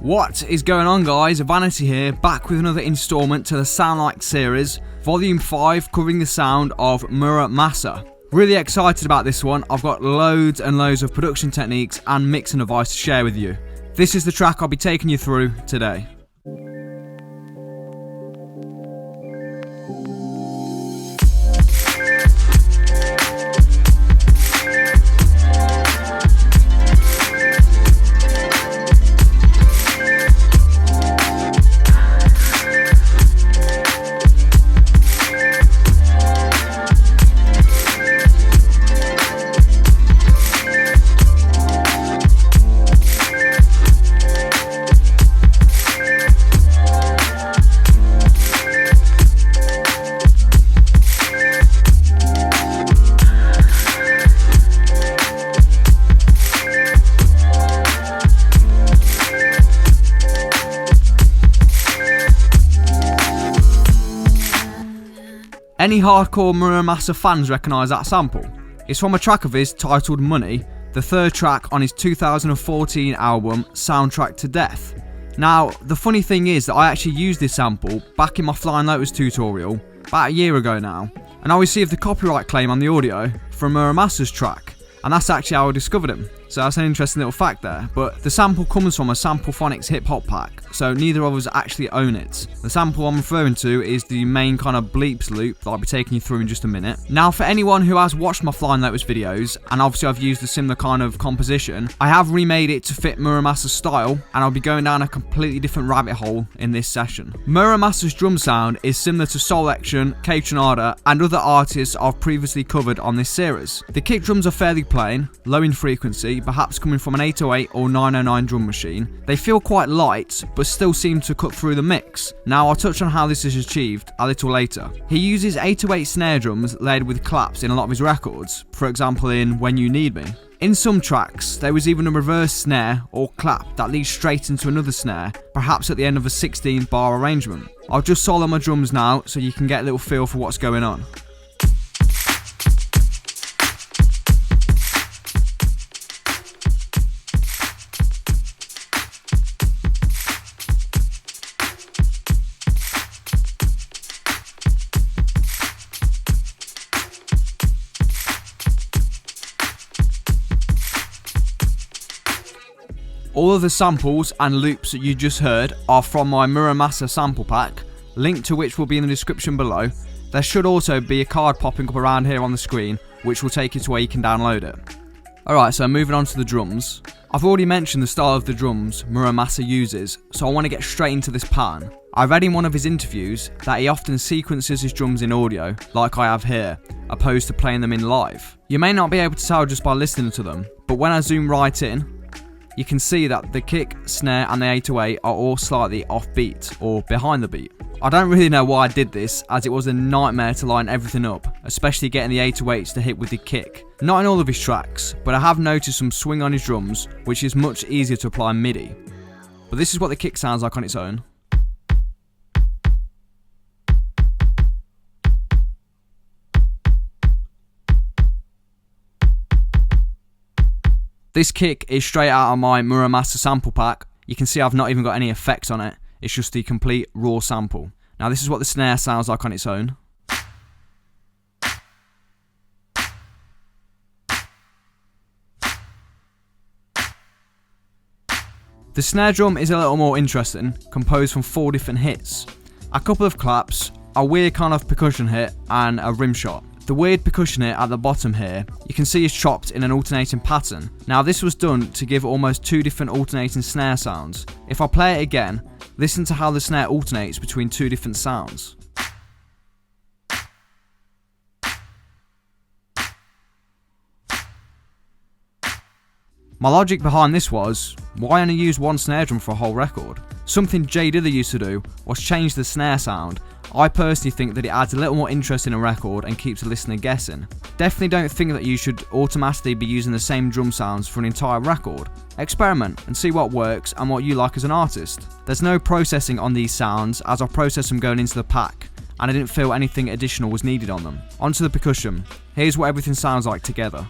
What is going on, guys? Vanity here, back with another installment to the Sound Like series, Volume 5, covering the sound of Mura Masa. Really excited about this one. I've got loads and loads of production techniques and mixing advice to share with you. This is the track I'll be taking you through today. Any hardcore Mura Masa fans recognise that sample? It's from a track of his titled Money, the third track on his 2014 album Soundtrack to Death. Now, the funny thing is that I actually used this sample back in my Flying Lotus tutorial about a year ago now, and I received the copyright claim on the audio from Mura Masa's track, and that's actually how I discovered him. So that's an interesting little fact there. But the sample comes from a Sample Phonics hip hop pack, so neither of us actually own it. The sample I'm referring to is the main kind of bleeps loop that I'll be taking you through in just a minute. Now, for anyone who has watched my Flying Lotus videos, and obviously I've used a similar kind of composition, I have remade it to fit Mura Masa's style, and I'll be going down a completely different rabbit hole in this session. Mura Masa's drum sound is similar to Soul Action, K Tronada, and other artists I've previously covered on this series. The kick drums are fairly plain, low in frequency, perhaps coming from an 808 or 909 drum machine. They feel quite light, but still seem to cut through the mix. Now, I'll touch on how this is achieved a little later. He uses 808 snare drums layered with claps in a lot of his records, for example in When You Need Me. In some tracks, there is even a reverse snare or clap that leads straight into another snare, perhaps at the end of a 16-bar arrangement. I'll just solo my drums now so you can get a little feel for what's going on. All of the samples and loops that you just heard are from my Mura Masa sample pack, link to which will be in the description below. There should also be a card popping up around here on the screen, which will take you to where you can download it. Alright, so moving on to the drums. I've already mentioned the style of the drums Mura Masa uses, so I want to get straight into this pattern. I read in one of his interviews that he often sequences his drums in audio, like I have here, opposed to playing them in live. You may not be able to tell just by listening to them, but when I zoom right in, you can see that the kick, snare and the 808 are all slightly off beat, or behind the beat. I don't really know why I did this, as it was a nightmare to line everything up, especially getting the 808s to hit with the kick. Not in all of his tracks, but I have noticed some swing on his drums, which is much easier to apply MIDI. But this is what the kick sounds like on its own. This kick is straight out of my Mura Masa sample pack. You can see I've not even got any effects on it. It's just the complete raw sample. Now this is what the snare sounds like on its own. The snare drum is a little more interesting, composed from 4 different hits. A couple of claps, a weird kind of percussion hit, and a rim shot. The weird percussion hit at the bottom here, you can see is chopped in an alternating pattern. Now this was done to give almost 2 different alternating snare sounds. If I play it again, listen to how the snare alternates between 2 different sounds. My logic behind this was, why only use 1 snare drum for a whole record? Something J Dilla used to do was change the snare sound. I personally think that it adds a little more interest in a record and keeps the listener guessing. Definitely don't think that you should automatically be using the same drum sounds for an entire record. Experiment and see what works and what you like as an artist. There's no processing on these sounds, as I processed them going into the pack, and I didn't feel anything additional was needed on them. Onto the percussion. Here's what everything sounds like together.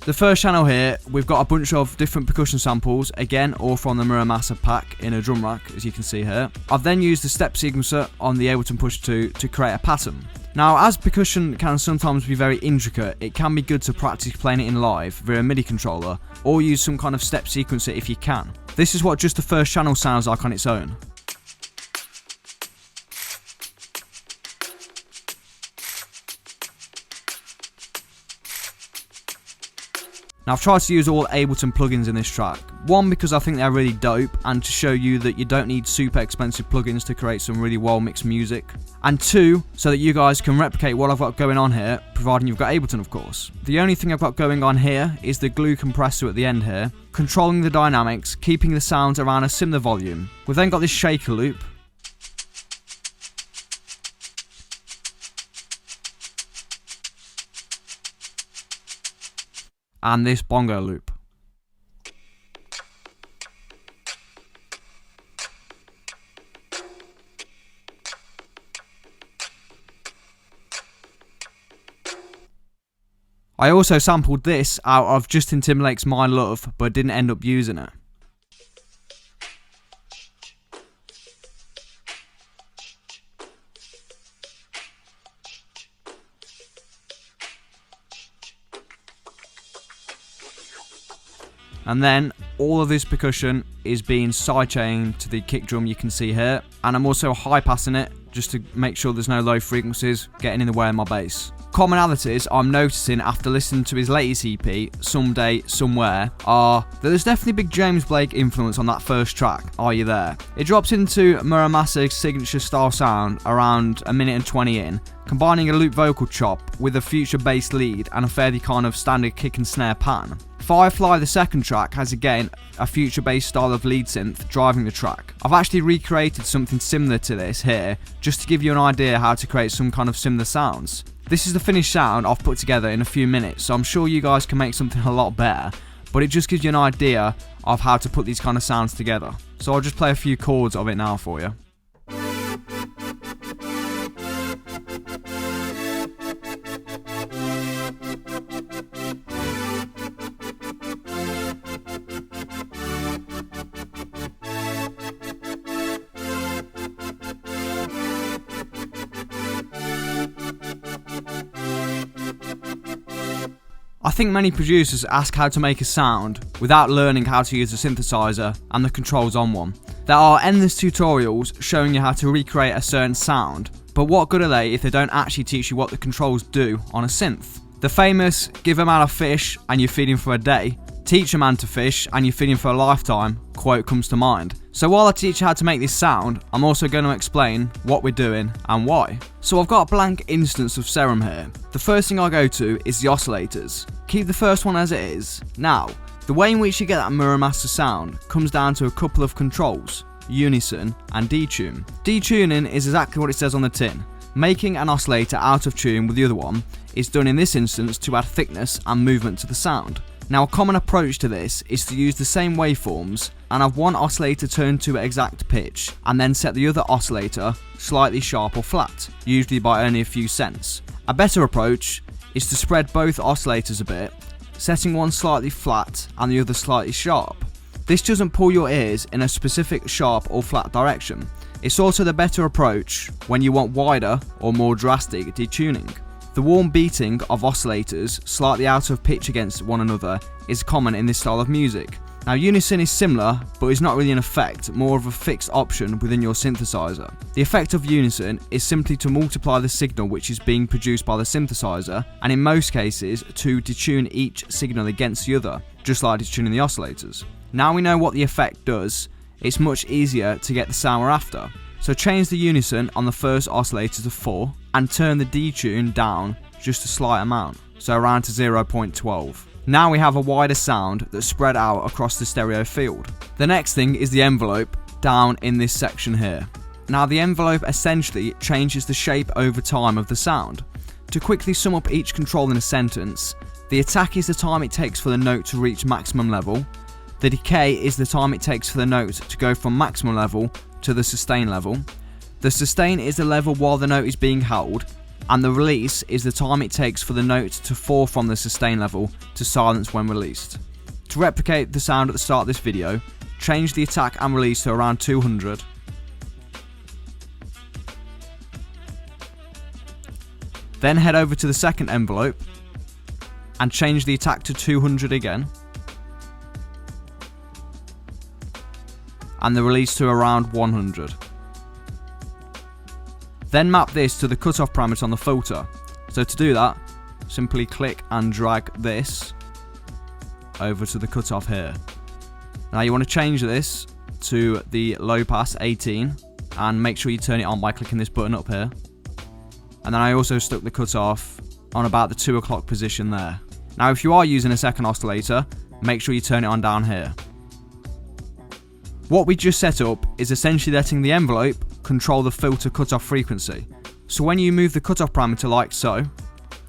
The first channel here, we've got a bunch of different percussion samples, again all from the Mura Masa pack in a drum rack, as you can see here. I've then used the step sequencer on the Ableton Push 2 to create a pattern. Now, as percussion can sometimes be very intricate, it can be good to practice playing it in live via a MIDI controller, or use some kind of step sequencer if you can. This is what just the first channel sounds like on its own. Now, I've tried to use all Ableton plugins in this track. One, because I think they're really dope, and to show you that you don't need super expensive plugins to create some really well mixed music. And two, so that you guys can replicate what I've got going on here, providing you've got Ableton, of course. The only thing I've got going on here is the glue compressor at the end here, controlling the dynamics, keeping the sounds around a similar volume. We've then got this shaker loop, and this bongo loop. I also sampled this out of Justin Timberlake's My Love, but didn't end up using it. And then all of this percussion is being sidechained to the kick drum you can see here, and I'm also high passing it just to make sure there's no low frequencies getting in the way of my bass. Commonalities I'm noticing after listening to his latest EP, Someday, Somewhere, are that there's definitely big James Blake influence on that first track, Are You There? It drops into Mura Masa's signature style sound around 1:20 in, combining a loop vocal chop with a future bass lead and a fairly kind of standard kick and snare pattern. Firefly, the second track, has again a future bass style of lead synth driving the track. I've actually recreated something similar to this here, just to give you an idea how to create some kind of similar sounds. This is the finished sound I've put together in a few minutes, so I'm sure you guys can make something a lot better, but it just gives you an idea of how to put these kind of sounds together. So I'll just play a few chords of it now for you. I think many producers ask how to make a sound without learning how to use a synthesizer and the controls on one. There are endless tutorials showing you how to recreate a certain sound, but what good are they if they don't actually teach you what the controls do on a synth? The famous "give a man a fish and you feed him for a day, teach a man to fish and you feed him for a lifetime" quote comes to mind. So while I teach you how to make this sound, I'm also going to explain what we're doing and why. So I've got a blank instance of Serum here. The first thing I go to is the oscillators. Keep the first one as it is. Now, the way in which you get that Mura Masa sound comes down to a couple of controls: unison and detune. Detuning is exactly what it says on the tin. Making an oscillator out of tune with the other one is done in this instance to add thickness and movement to the sound. Now, a common approach to this is to use the same waveforms and have one oscillator turned to exact pitch, and then set the other oscillator slightly sharp or flat, usually by only a few cents. A better approach is to spread both oscillators a bit, setting one slightly flat and the other slightly sharp. This doesn't pull your ears in a specific sharp or flat direction. It's also the better approach when you want wider or more drastic detuning. The warm beating of oscillators slightly out of pitch against one another is common in this style of music. Now, unison is similar, but is not really an effect, more of a fixed option within your synthesizer. The effect of unison is simply to multiply the signal which is being produced by the synthesizer, and in most cases to detune each signal against the other, just like detuning the oscillators. Now we know what the effect does, it's much easier to get the sound we're after. So change the unison on the first oscillator to 4 and turn the detune down just a slight amount, so around to 0.12. Now we have a wider sound that's spread out across the stereo field. The next thing is the envelope down in this section here. Now the envelope essentially changes the shape over time of the sound. To quickly sum up each control in a sentence, the attack is the time it takes for the note to reach maximum level, the decay is the time it takes for the note to go from maximum level to the sustain level, the sustain is the level while the note is being held, and the release is the time it takes for the note to fall from the sustain level to silence when released. To replicate the sound at the start of this video, change the attack and release to around 200. Then head over to the second envelope and change the attack to 200 again, and the release to around 100. Then map this to the cutoff parameter on the filter. So to do that, simply click and drag this over to the cutoff here. Now you want to change this to the low pass 18 and make sure you turn it on by clicking this button up here. And then I also stuck the cutoff on about the 2 o'clock position there. Now if you are using a second oscillator, make sure you turn it on down here. What we just set up is essentially letting the envelope control the filter cutoff frequency. So when you move the cutoff parameter like so,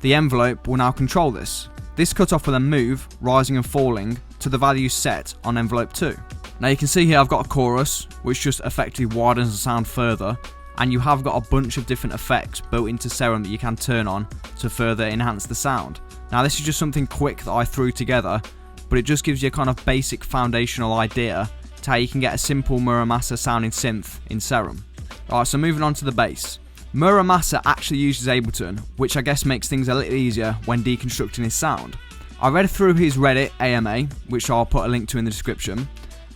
the envelope will now control this. This cutoff will then move, rising and falling, to the value set on envelope 2. Now you can see here I've got a chorus, which just effectively widens the sound further, and you have got a bunch of different effects built into Serum that you can turn on to further enhance the sound. Now this is just something quick that I threw together, but it just gives you a kind of basic foundational idea to how you can get a simple Mura Masa sounding synth in Serum. Alright, so moving on to the bass. Mura Masa actually uses Ableton, which I guess makes things a little easier when deconstructing his sound. I read through his Reddit AMA, which I'll put a link to in the description,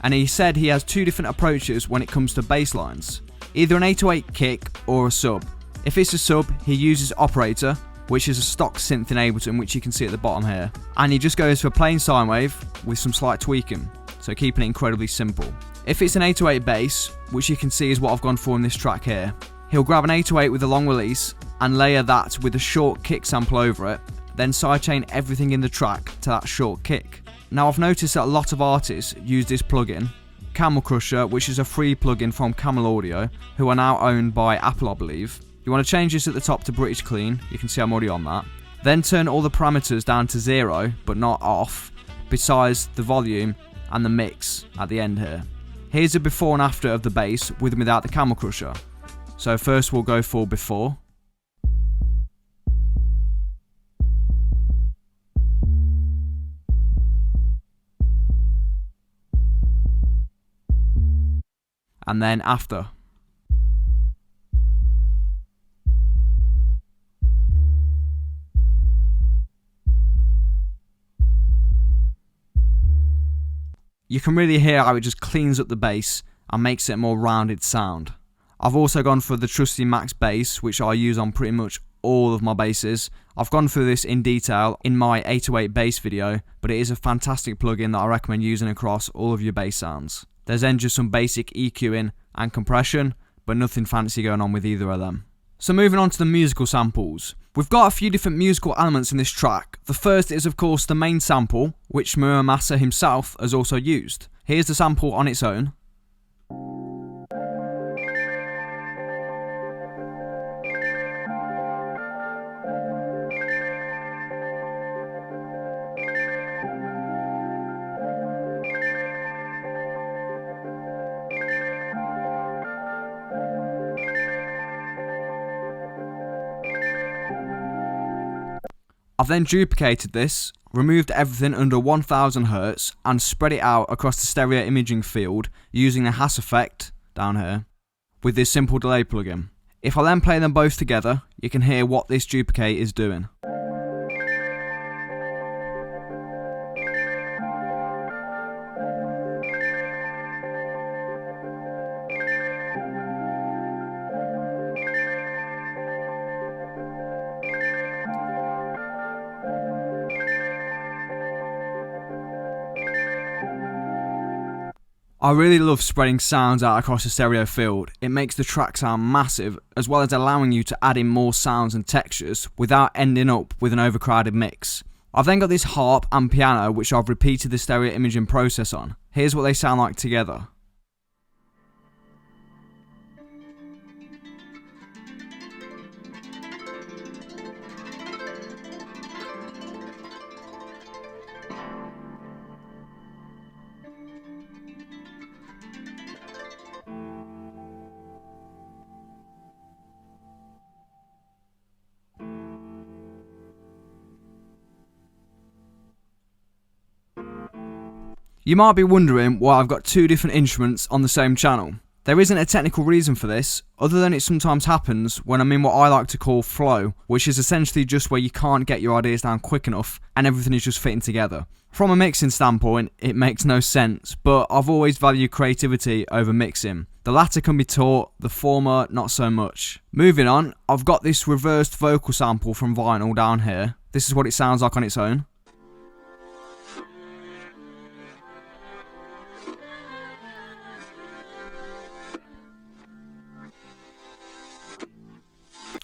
and he said he has 2 different approaches when it comes to bass lines. Either an 808 kick or a sub. If it's a sub, he uses Operator, which is a stock synth in Ableton, which you can see at the bottom here, and he just goes for plain sine wave with some slight tweaking, so keeping it incredibly simple. If it's an 808 bass, which you can see is what I've gone for in this track here, he'll grab an 808 with a long release and layer that with a short kick sample over it, then sidechain everything in the track to that short kick. Now I've noticed that a lot of artists use this plugin, Camel Crusher, which is a free plugin from Camel Audio, who are now owned by Apple I believe. You want to change this at the top to British Clean, you can see I'm already on that. Then turn all the parameters down to 0, but not off, besides the volume and the mix at the end here. Here's a before and after of the bass with and without the Camel Crusher. So first we'll go for before. And then after. You can really hear how it just cleans up the bass and makes it a more rounded sound. I've also gone for the trusty Max bass, which I use on pretty much all of my basses. I've gone through this in detail in my 808 bass video, but it is a fantastic plugin that I recommend using across all of your bass sounds. There's then just some basic EQing and compression, but nothing fancy going on with either of them. So moving on to the musical samples. We've got a few different musical elements in this track. The first is of course the main sample, which Mura Masa himself has also used. Here's the sample on its own. I've then duplicated this, removed everything under 1000 Hz and spread it out across the stereo imaging field using the Hass effect down here with this simple delay plugin. If I then play them both together, you can hear what this duplicate is doing. I really love spreading sounds out across the stereo field. It makes the track sound massive, as well as allowing you to add in more sounds and textures without ending up with an overcrowded mix. I've then got this harp and piano which I've repeated the stereo imaging process on. Here's what they sound like together. You might be wondering why I've got two different instruments on the same channel. There isn't a technical reason for this, other than it sometimes happens when I'm in what I like to call flow, which is essentially just where you can't get your ideas down quick enough and everything is just fitting together. From a mixing standpoint, it makes no sense, but I've always valued creativity over mixing. The latter can be taught, the former not so much. Moving on, I've got this reversed vocal sample from vinyl down here. This is what it sounds like on its own.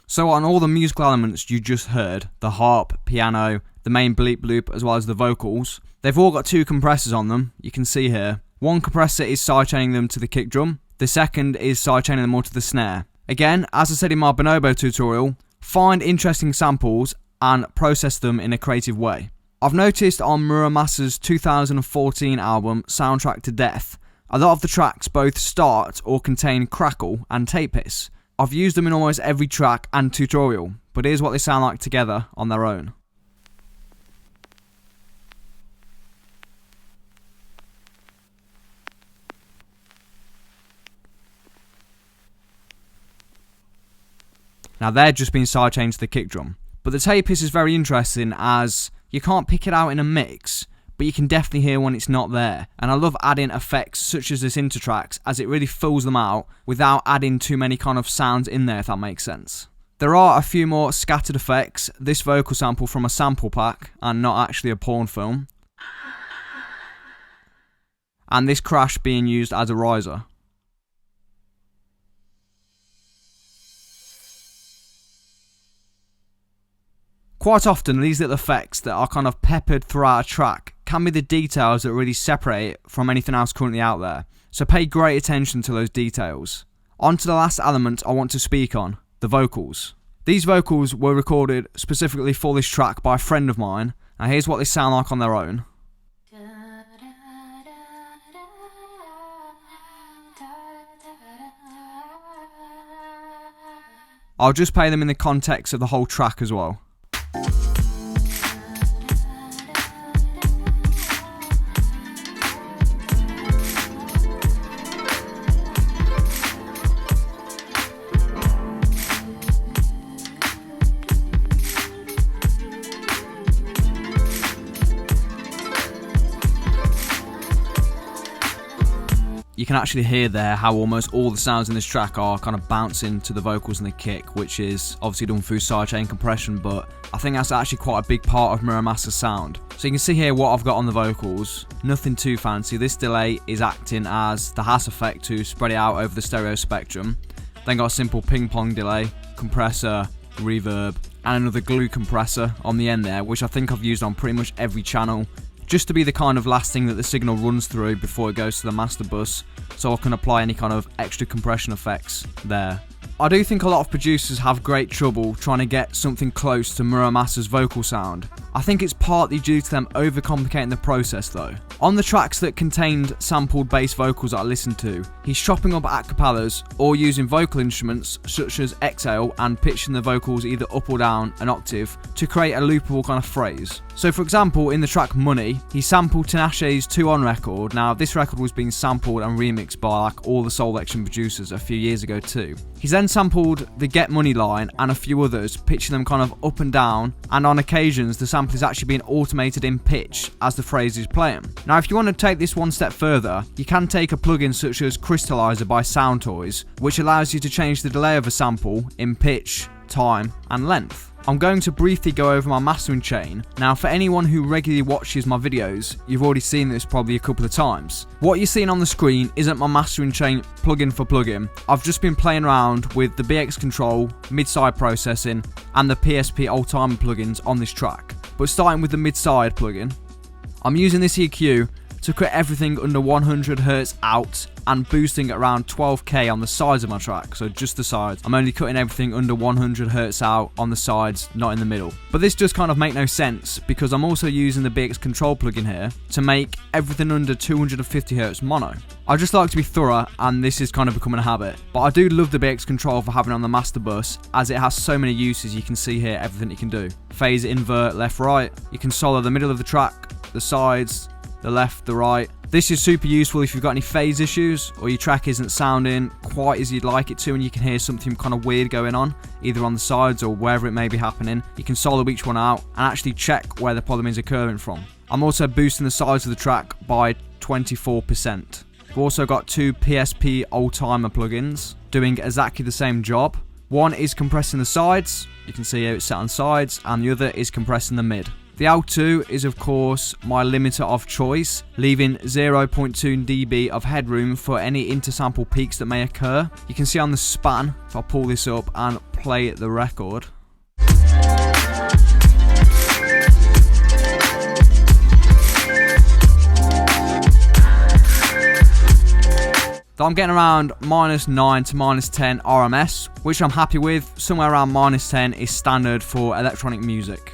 So on all the musical elements you just heard, the harp, piano, the main bleep loop as well as the vocals, they've all got two compressors on them, you can see here. One compressor is sidechaining them to the kick drum, the second is sidechaining them all to the snare. Again, as I said in my bonobo tutorial, find interesting samples and process them in a creative way. I've noticed on Mura Masa's 2014 album Soundtrack to Death, a lot of the tracks both start or contain crackle and tape hiss. I've used them in almost every track and tutorial, but here's what they sound like together on their own. Now they're just being sidechained to the kick drum, but the tape hiss is very interesting as you can't pick it out in a mix, but you can definitely hear when it's not there. And I love adding effects such as this into tracks as it really fills them out without adding too many kind of sounds in there, if that makes sense. There are a few more scattered effects, this vocal sample from a sample pack and not actually a porn film. And this crash being used as a riser. Quite often these little effects that are kind of peppered throughout a track can be the details that really separate it from anything else currently out there, so pay great attention to those details. On to the last element I want to speak on, the vocals. These vocals were recorded specifically for this track by a friend of mine, and here's what they sound like on their own. I'll just play them in the context of the whole track as well. You can actually hear there how almost all the sounds in this track are kind of bouncing to the vocals and the kick, which is obviously done through sidechain compression, but I think that's actually quite a big part of Mura Masa's sound. So you can see here what I've got on the vocals, nothing too fancy. This delay is acting as the Hass effect to spread it out over the stereo spectrum. Then got a simple ping pong delay, compressor, reverb, and another glue compressor on the end there, which I think I've used on pretty much every channel, just to be the kind of last thing that the signal runs through before it goes to the master bus, so I can apply any kind of extra compression effects there. I do think a lot of producers have great trouble trying to get something close to Mura Masa's vocal sound. I think it's partly due to them overcomplicating the process though. On the tracks that contained sampled bass vocals that I listened to, he's chopping up acapellas or using vocal instruments such as exhale and pitching the vocals either up or down an octave to create a loopable kind of phrase. So for example, in the track Money, he sampled Tinashe's 2 On record. Now this record was being sampled and remixed by like all the Soul Action producers a few years ago too. He's then sampled the Get Money line and a few others, pitching them kind of up and down, and on occasions the sample is actually being automated in pitch as the phrase is playing. Now if you want to take this one step further, you can take a plugin such as Crystallizer by Soundtoys, which allows you to change the delay of a sample in pitch, time and length. I'm going to briefly go over my mastering chain. Now for anyone who regularly watches my videos, you've already seen this probably a couple of times. What you're seeing on the screen isn't my mastering chain plugin for plugin. I've just been playing around with the BX Control, mid-side processing and the PSP old-timer plugins on this track. But starting with the mid-side plugin, I'm using this EQ to cut everything under 100Hz out and boosting at around 12k on the sides of my track, so just the sides. I'm only cutting everything under 100Hz out on the sides, not in the middle. But this does kind of make no sense because I'm also using the BX Control plugin here to make everything under 250Hz mono. I just like to be thorough and this is kind of becoming a habit, but I do love the BX Control for having it on the master bus as it has so many uses. You can see here everything you can do. Phase, invert, left, right. You can solo the middle of the track, the sides, the left, the right, This is super useful if you've got any phase issues or your track isn't sounding quite as you'd like it to and you can hear something kind of weird going on, either on the sides or wherever it may be happening. You can solo each one out and actually check where the problem is occurring from. I'm also boosting the size of the track by 24%. We've also got two PSP Oldtimer plugins doing exactly the same job. One is compressing the sides, you can see how it's set on sides, and the other is compressing the mid. The L2 is of course my limiter of choice, leaving 0.2 dB of headroom for any intersample peaks that may occur. You can see on the span, if I pull this up and play the record. I'm getting around -9 to -10 RMS, which I'm happy with. Somewhere around -10 is standard for electronic music.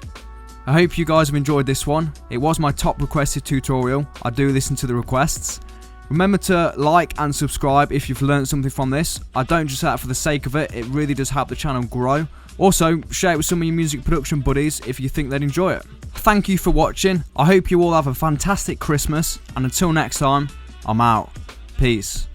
I hope you guys have enjoyed this one. It was my top requested tutorial. I do listen to the requests. Remember to like and subscribe if you've learned something from this. I don't just say that for the sake of it, it really does help the channel grow. Also, share it with some of your music production buddies if you think they'd enjoy it. Thank you for watching. I hope you all have a fantastic Christmas, and until next time, I'm out. Peace.